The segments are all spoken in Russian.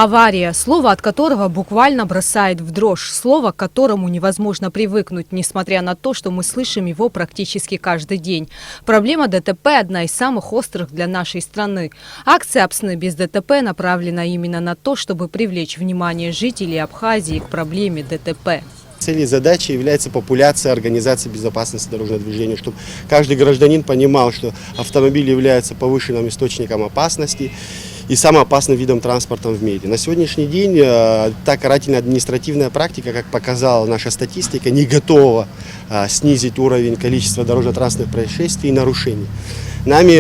Авария – слово, от которого буквально бросает в дрожь, слово, к которому невозможно привыкнуть, несмотря на то, что мы слышим его практически каждый день. Проблема ДТП – одна из самых острых для нашей страны. Акция «Апсны без ДТП» направлена именно на то, чтобы привлечь внимание жителей Абхазии к проблеме ДТП. Целью и задачей является популяция организации безопасности дорожного движения, чтобы каждый гражданин понимал, что автомобиль является повышенным источником опасности и самым опасным видом транспорта в мире. На сегодняшний день та карательно-административная практика, как показала наша статистика, не готова снизить уровень количества дорожно-транспортных происшествий и нарушений. Нами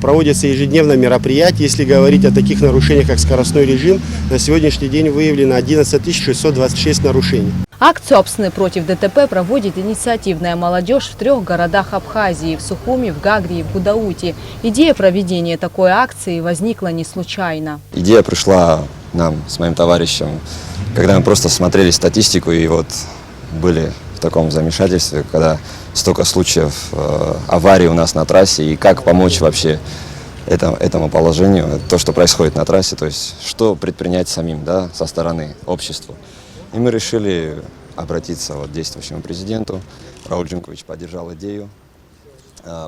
проводятся ежедневно мероприятия. Если говорить о таких нарушениях, как скоростной режим, на сегодняшний день выявлено 11 626 нарушений. Акцию «Апсны против ДТП» проводит инициативная молодежь в 3 городах Абхазии – в Сухуми, в Гагре и в Гудауте. Идея проведения такой акции возникла не случайно. Идея пришла нам с моим товарищем, когда мы просто смотрели статистику и вот были в таком замешательстве, когда столько случаев аварий у нас на трассе, и как помочь вообще этому положению, то, что происходит на трассе, то есть что предпринять самим, да, со стороны общества. И мы решили обратиться к действующему президенту. Рауль Джинкович поддержал идею.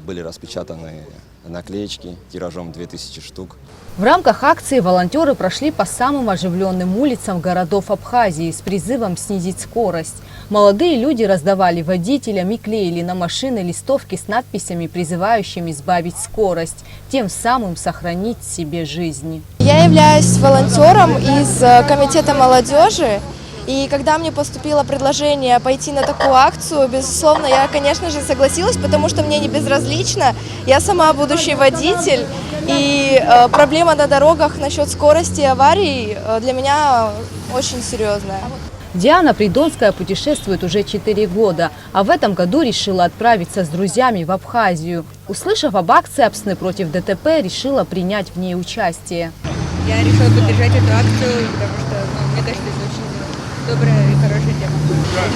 Были распечатаны наклеечки тиражом 2000 штук. В рамках акции волонтеры прошли по самым оживленным улицам городов Абхазии с призывом снизить скорость. Молодые люди раздавали водителям и клеили на машины листовки с надписями, призывающими сбавить скорость, тем самым сохранить себе жизни. Я являюсь волонтером из комитета молодежи. И когда мне поступило предложение пойти на такую акцию, безусловно, я, конечно же, согласилась, потому что мне не безразлично. Я сама будущий водитель, и проблема на дорогах насчет скорости и аварий для меня очень серьезная. Диана Придонская путешествует уже 4 года, а в этом году решила отправиться с друзьями в Абхазию. Услышав об акции «Апсны против ДТП», решила принять в ней участие. Я решила поддержать эту акцию, потому что, мне кажется, это очень добрая и хорошая тема.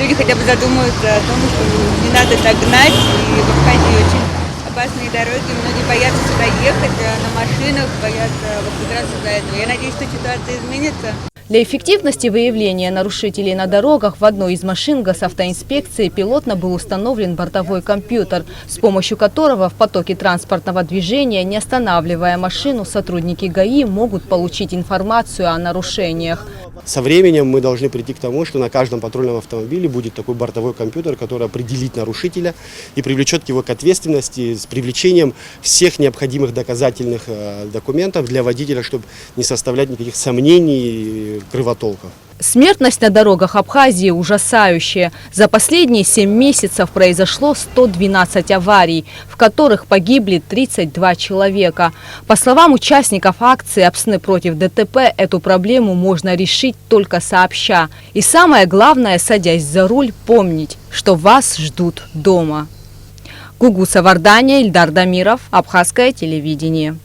Люди хотя бы задумываются о том, что не надо так гнать, и в Абхазии очень опасные дороги, многие боятся сюда ехать на машинах, боятся воспитаться за этого. Я надеюсь, что ситуация изменится. Для эффективности выявления нарушителей на дорогах в одной из машин госавтоинспекции пилотно был установлен бортовой компьютер, с помощью которого в потоке транспортного движения, не останавливая машину, сотрудники ГАИ могут получить информацию о нарушениях. Со временем мы должны прийти к тому, что на каждом патрульном автомобиле будет такой бортовой компьютер, который определит нарушителя и привлечет его к ответственности с привлечением всех необходимых доказательных документов для водителя, чтобы не составлять никаких сомнений и кривотолков. Смертность на дорогах Абхазии ужасающая. За последние 7 месяцев произошло 112 аварий, в которых погибли 32 человека. По словам участников акции «Апсны против ДТП», эту проблему можно решить только сообща. И самое главное, садясь за руль, помнить, что вас ждут дома. Гугуса Вардания, Ильдар Дамиров, Абхазское телевидение.